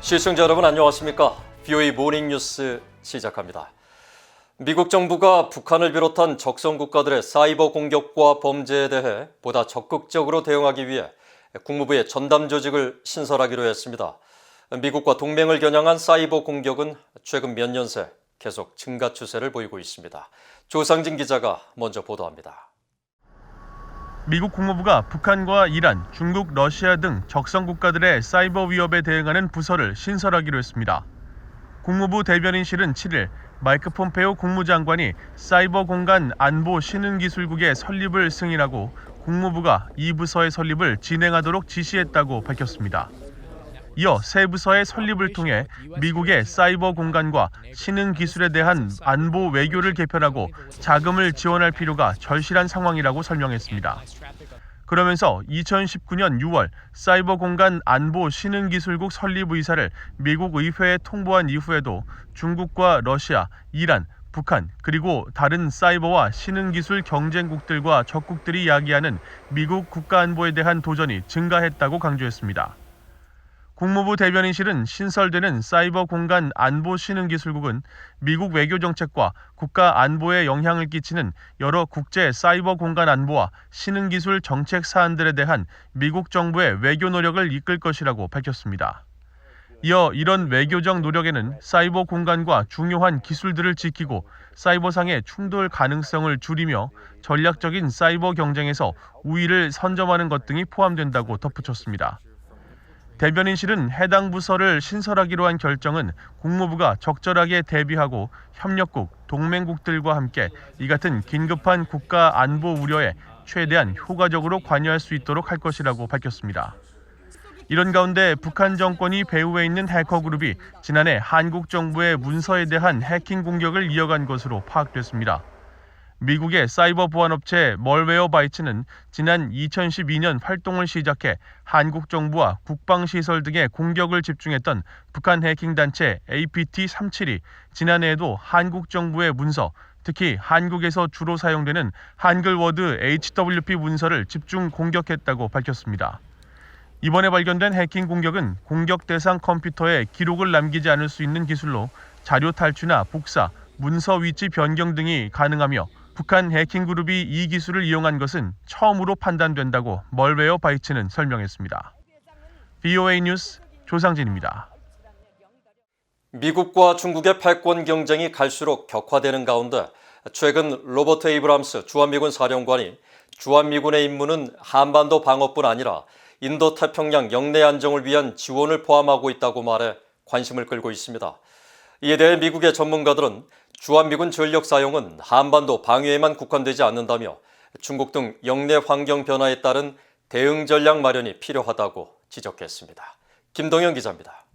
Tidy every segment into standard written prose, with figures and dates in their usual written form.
시청자 여러분 안녕하십니까? BOE 모닝뉴스 시작합니다. 미국 정부가 북한을 비롯한 적성 국가들의 사이버 공격과 범죄에 대해 보다 적극적으로 대응하기 위해 국무부에 전담 조직을 신설하기로 했습니다. 미국과 동맹을 겨냥한 사이버 공격은 최근 몇 년 새 계속 증가 추세를 보이고 있습니다. 조상진 기자가 먼저 보도합니다. 미국 국무부가 북한과 이란, 중국, 러시아 등 적성 국가들의 사이버 위협에 대응하는 부서를 신설하기로 했습니다. 국무부 대변인실은 7일 마이크 폼페오 국무장관이 사이버 공간 안보 신흥기술국의 설립을 승인하고 국무부가 이 부서의 설립을 진행하도록 지시했다고 밝혔습니다. 이어 새 부서의 설립을 통해 미국의 사이버 공간과 신흥 기술에 대한 안보 외교를 개편하고 자금을 지원할 필요가 절실한 상황이라고 설명했습니다. 그러면서 2019년 6월 사이버 공간 안보 신흥 기술국 설립 의사를 미국 의회에 통보한 이후에도 중국과 러시아, 이란, 북한, 그리고 다른 사이버와 신흥 기술 경쟁국들과 적국들이 야기하는 미국 국가 안보에 대한 도전이 증가했다고 강조했습니다. 국무부 대변인실은 신설되는 사이버 공간 안보 신흥기술국은 미국 외교 정책과 국가 안보에 영향을 끼치는 여러 국제 사이버 공간 안보와 신흥기술 정책 사안들에 대한 미국 정부의 외교 노력을 이끌 것이라고 밝혔습니다. 이어 이런 외교적 노력에는 사이버 공간과 중요한 기술들을 지키고 사이버상의 충돌 가능성을 줄이며 전략적인 사이버 경쟁에서 우위를 선점하는 것 등이 포함된다고 덧붙였습니다. 대변인실은 해당 부서를 신설하기로 한 결정은 국무부가 적절하게 대비하고 협력국, 동맹국들과 함께 이 같은 긴급한 국가 안보 우려에 최대한 효과적으로 관여할 수 있도록 할 것이라고 밝혔습니다. 이런 가운데 북한 정권이 배후에 있는 해커 그룹이 지난해 한국 정부의 문서에 대한 해킹 공격을 이어간 것으로 파악됐습니다. 미국의 사이버 보안업체 멀웨어바이츠는 지난 2012년 활동을 시작해 한국 정부와 국방시설 등의 공격을 집중했던 북한 해킹 단체 APT-37이 지난해에도 한국 정부의 문서, 특히 한국에서 주로 사용되는 한글 워드 HWP 문서를 집중 공격했다고 밝혔습니다. 이번에 발견된 해킹 공격은 공격 대상 컴퓨터에 기록을 남기지 않을 수 있는 기술로 자료 탈취나 복사, 문서 위치 변경 등이 가능하며 북한 해킹 그룹이 이 기술을 이용한 것은 처음으로 판단된다고 멀웨어바이츠는 설명했습니다. BOA 뉴스 조상진입니다. 미국과 중국의 패권 경쟁이 갈수록 격화되는 가운데 최근 로버트 에이브람스 주한미군 사령관이 주한미군의 임무는 한반도 방어뿐 아니라 인도태평양 영내 안정을 위한 지원을 포함하고 있다고 말해 관심을 끌고 있습니다. 이에 대해 미국의 전문가들은 주한미군 전력 사용은 한반도 방위에만 국한되지 않는다며 중국 등 영내 환경 변화에 따른 대응 전략 마련이 필요하다고 지적했습니다. 김동현 기자입니다.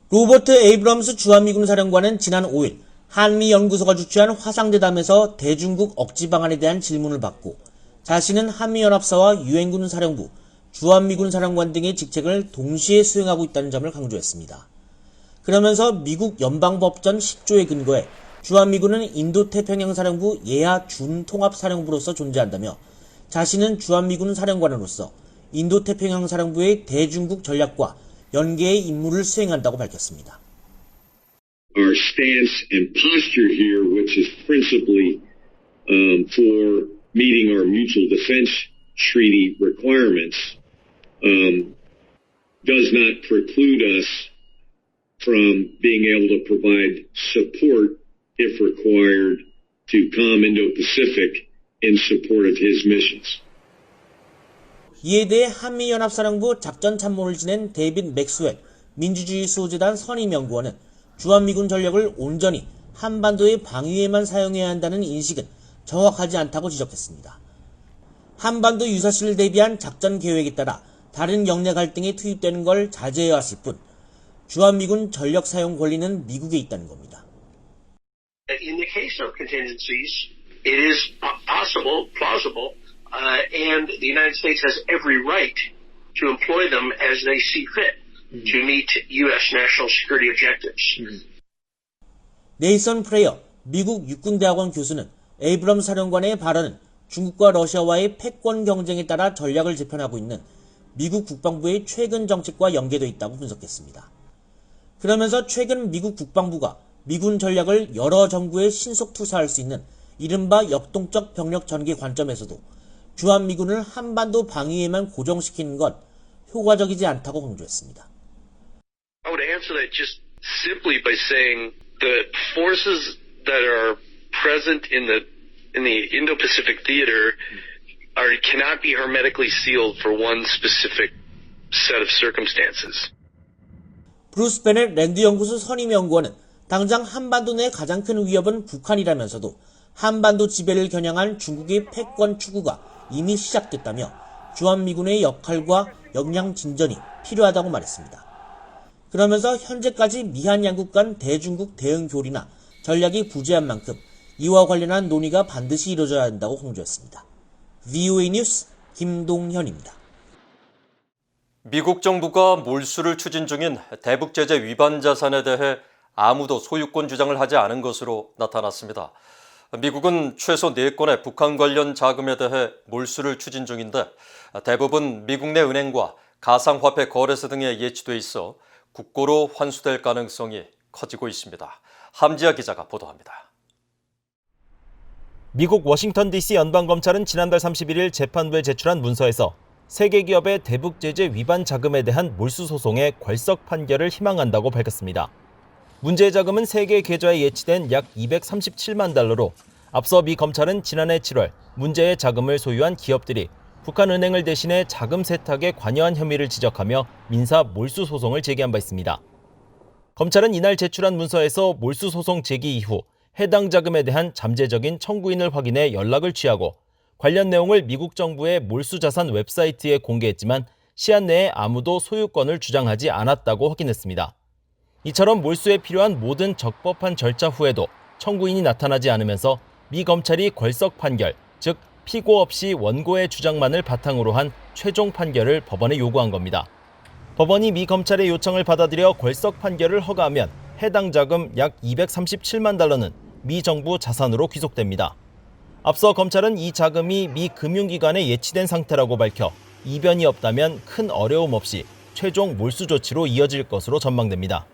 로버트 에이브럼스 주한미군 사령관은 지난 5일 한미연구소가 주최한 화상대담에서 대중국 억지 방안에 대한 질문을 받고 자신은 한미연합사와 유엔군 사령부, 주한미군 사령관 등의 직책을 동시에 수행하고 있다는 점을 강조했습니다. 그러면서 미국 연방법전 10조에 근거해 주한미군은 인도태평양사령부 예하 준통합사령부로서 존재한다며 자신은 주한미군 사령관으로서 인도태평양사령부의 대중국 전략과 연계의 임무를 수행한다고 밝혔습니다. Our stance and posture here, which is principally for meeting our mutual defense treaty requirements, does not preclude us from being able to provide support, if required, to COM Indo-Pacific in support of his missions. 이에 대해 한미연합사령부 작전참모를 지낸 데이빗 맥스웰 민주주의 수호재단 선임연구원은 주한미군 전력을 온전히 한반도의 방위에만 사용해야 한다는 인식은 정확하지 않다고 지적했습니다. 한반도 유사시를 대비한 작전 계획에 따라 다른 영내 갈등에 투입되는 걸 자제해왔을 뿐 주한미군 전력 사용 권리는 미국에 있다는 겁니다. In the case of contingencies, it is possible, plausible, and the United States has every right to employ them as they see fit to meet U.S. national security objectives. 네이선 프레이어 미국 육군대학원 교수는 에이브럼스 사령관의 발언은 중국과 러시아와의 패권 경쟁에 따라 전략을 재편하고 있는 미국 국방부의 최근 정책과 연계되어 있다고 분석했습니다. 그러면서 최근 미국 국방부가 미군 전략을 여러 정부에 신속 투사할 수 있는 이른바 역동적 병력 전개 관점에서도 주한미군을 한반도 방위에만 고정시키는 건 효과적이지 않다고 강조했습니다. I would answer that just simply by saying the forces that are present in the Indo-Pacific theater cannot be hermetically sealed for one specific set of circumstances. 브루스 베넷 랜드 연구소 선임 연구원은 당장 한반도 내 가장 큰 위협은 북한이라면서도 한반도 지배를 겨냥한 중국의 패권 추구가 이미 시작됐다며 주한미군의 역할과 역량 진전이 필요하다고 말했습니다. 그러면서 현재까지 미한 양국 간 대중국 대응 교리나 전략이 부재한 만큼 이와 관련한 논의가 반드시 이루어져야 한다고 강조했습니다. VOA 뉴스 김동현입니다. 미국 정부가 몰수를 추진 중인 대북 제재 위반 자산에 대해 아무도 소유권 주장을 하지 않은 것으로 나타났습니다. 미국은 최소 4건의 북한 관련 자금에 대해 몰수를 추진 중인데 대부분 미국 내 은행과 가상화폐 거래소 등에 예치돼 있어 국고로 환수될 가능성이 커지고 있습니다. 함지아 기자가 보도합니다. 미국 워싱턴 DC 연방검찰은 지난달 31일 재판부에 제출한 문서에서 세계 기업의 대북 제재 위반 자금에 대한 몰수 소송의 괄석 판결을 희망한다고 밝혔습니다. 문제의 자금은 세계 계좌에 예치된 약 237만 달러로 앞서 미 검찰은 지난해 7월 문제의 자금을 소유한 기업들이 북한 은행을 대신해 자금 세탁에 관여한 혐의를 지적하며 민사 몰수 소송을 제기한 바 있습니다. 검찰은 이날 제출한 문서에서 몰수 소송 제기 이후 해당 자금에 대한 잠재적인 청구인을 확인해 연락을 취하고 관련 내용을 미국 정부의 몰수자산 웹사이트에 공개했지만 시한 내에 아무도 소유권을 주장하지 않았다고 확인했습니다. 이처럼 몰수에 필요한 모든 적법한 절차 후에도 청구인이 나타나지 않으면서 미 검찰이 괄석 판결, 즉 피고 없이 원고의 주장만을 바탕으로 한 최종 판결을 법원에 요구한 겁니다. 법원이 미 검찰의 요청을 받아들여 괄석 판결을 허가하면 해당 자금 약 237만 달러는 미 정부 자산으로 귀속됩니다. 앞서 검찰은 이 자금이 미 금융기관에 예치된 상태라고 밝혀 이변이 없다면 큰 어려움 없이 최종 몰수 조치로 이어질 것으로 전망됩니다.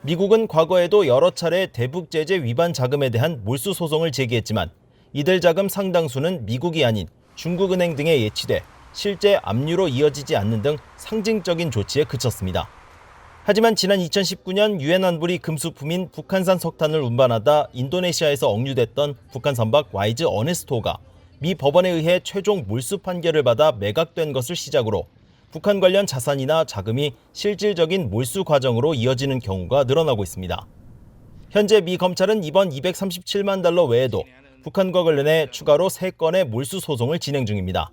미국은 과거에도 여러 차례 대북 제재 위반 자금에 대한 몰수 소송을 제기했지만 이들 자금 상당수는 미국이 아닌 중국은행 등에 예치돼 실제 압류로 이어지지 않는 등 상징적인 조치에 그쳤습니다. 하지만 지난 2019년 유엔 안보리 금수품인 북한산 석탄을 운반하다 인도네시아에서 억류됐던 북한 선박 와이즈 어네스토가 미 법원에 의해 최종 몰수 판결을 받아 매각된 것을 시작으로 북한 관련 자산이나 자금이 실질적인 몰수 과정으로 이어지는 경우가 늘어나고 있습니다. 현재 미 검찰은 이번 237만 달러 외에도 북한과 관련해 추가로 3건의 몰수 소송을 진행 중입니다.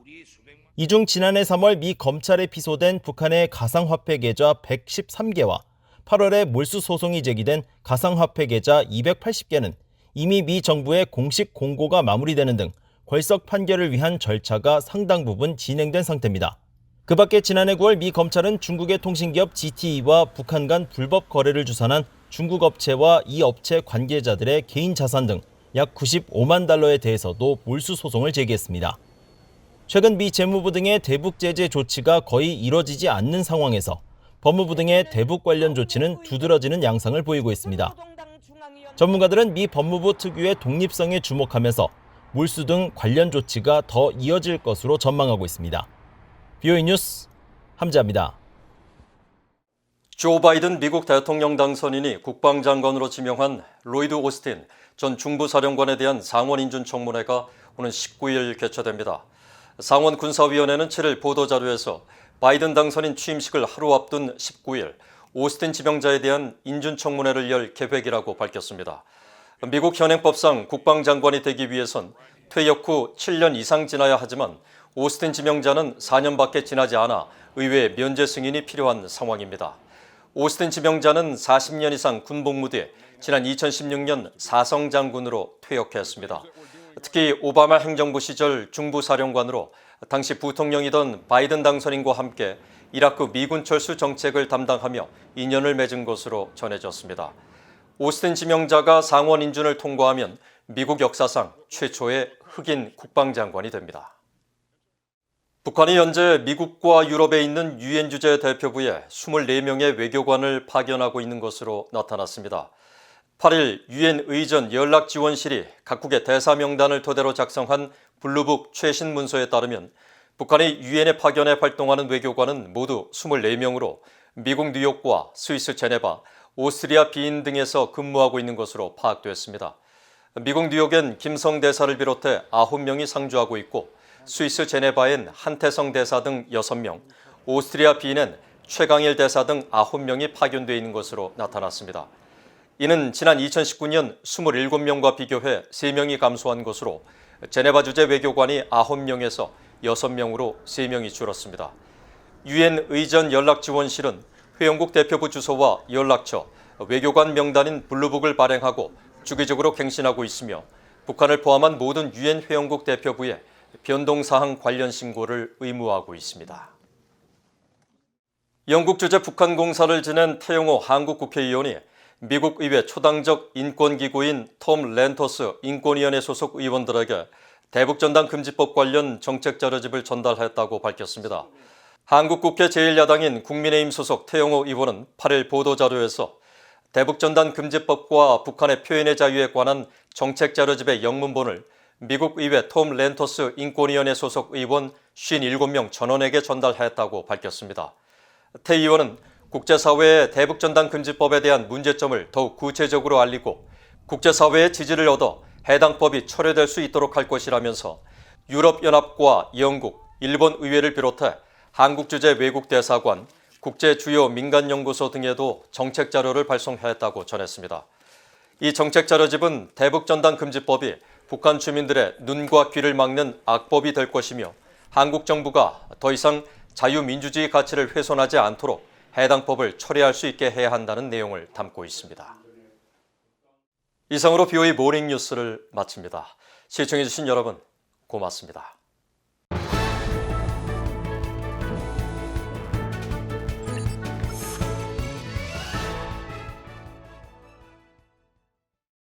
이 중 지난해 3월 미 검찰에 피소된 북한의 가상화폐 계좌 113개와 8월에 몰수 소송이 제기된 가상화폐 계좌 280개는 이미 미 정부의 공식 공고가 마무리되는 등 괄석 판결을 위한 절차가 상당 부분 진행된 상태입니다. 그 밖에 지난해 9월 미 검찰은 중국의 통신기업 ZTE와 북한 간 불법 거래를 주선한 중국 업체와 이 업체 관계자들의 개인 자산 등 약 95만 달러에 대해서도 몰수 소송을 제기했습니다. 최근 미 재무부 등의 대북 제재 조치가 거의 이뤄지지 않는 상황에서 법무부 등의 대북 관련 조치는 두드러지는 양상을 보이고 있습니다. 전문가들은 미 법무부 특유의 독립성에 주목하면서 몰수 등 관련 조치가 더 이어질 것으로 전망하고 있습니다. VOA 뉴스 함지아입니다. 조 바이든 미국 대통령 당선인이 국방장관으로 지명한 로이드 오스틴 전 중부사령관에 대한 상원 인준청문회가 오는 19일 개최됩니다. 상원 군사위원회는 7일 보도자료에서 바이든 당선인 취임식을 하루 앞둔 19일 오스틴 지명자에 대한 인준청문회를 열 계획이라고 밝혔습니다. 미국 현행법상 국방장관이 되기 위해선 퇴역 후 7년 이상 지나야 하지만 오스틴 지명자는 4년밖에 지나지 않아 의회 면제 승인이 필요한 상황입니다. 오스틴 지명자는 40년 이상 군복무 뒤 지난 2016년 사성장군으로 퇴역했습니다. 특히 오바마 행정부 시절 중부사령관으로 당시 부통령이던 바이든 당선인과 함께 이라크 미군 철수 정책을 담당하며 인연을 맺은 것으로 전해졌습니다. 오스틴 지명자가 상원 인준을 통과하면 미국 역사상 최초의 흑인 국방장관이 됩니다. 북한이 현재 미국과 유럽에 있는 유엔 주재 대표부에 24명의 외교관을 파견하고 있는 것으로 나타났습니다. 8일 유엔 의전 연락지원실이 각국의 대사 명단을 토대로 작성한 블루북 최신 문서에 따르면 북한이 유엔에 파견해 활동하는 외교관은 모두 24명으로 미국 뉴욕과 스위스 제네바, 오스트리아 비인 등에서 근무하고 있는 것으로 파악됐습니다. 미국 뉴욕엔 김성 대사를 비롯해 9명이 상주하고 있고 스위스 제네바엔 한태성 대사 등 6명, 오스트리아 비인엔 최강일 대사 등 9명이 파견돼 있는 것으로 나타났습니다. 이는 지난 2019년 27명과 비교해 3명이 감소한 것으로 제네바 주재 외교관이 9명에서 6명으로 3명이 줄었습니다. 유엔 의전 연락지원실은 회원국 대표부 주소와 연락처, 외교관 명단인 블루북을 발행하고 주기적으로 갱신하고 있으며 북한을 포함한 모든 유엔 회원국 대표부에 변동사항 관련 신고를 의무화하고 있습니다. 영국 주재 북한 공사를 지낸 태영호 한국 국회의원이 미국 의회 초당적 인권기구인 톰 렌터스 인권위원회 소속 의원들에게 대북전단 금지법 관련 정책 자료집을 전달했다고 밝혔습니다. 한국 국회 제1야당인 국민의힘 소속 태영호 의원은 8일 보도자료에서 대북전단 금지법과 북한의 표현의 자유에 관한 정책 자료집의 영문본을 미국 의회 톰 렌터스 인권위원회 소속 의원 57명 전원에게 전달했다고 밝혔습니다. 태 의원은 국제사회에 대북전단 금지법에 대한 문제점을 더욱 구체적으로 알리고 국제사회의 지지를 얻어 해당 법이 철회될 수 있도록 할 것이라면서 유럽연합과 영국, 일본 의회를 비롯해 한국 주재 외국대사관, 국제 주요 민간연구소 등에도 정책 자료를 발송했다고 전했습니다. 이 정책 자료집은 대북전단 금지법이 북한 주민들의 눈과 귀를 막는 악법이 될 것이며 한국 정부가 더 이상 자유민주주의 가치를 훼손하지 않도록 해당 법을 철회할 수 있게 해야 한다는 내용을 담고 있습니다. 이상으로 BOE 모닝 뉴스를 마칩니다. 시청해주신 여러분 고맙습니다.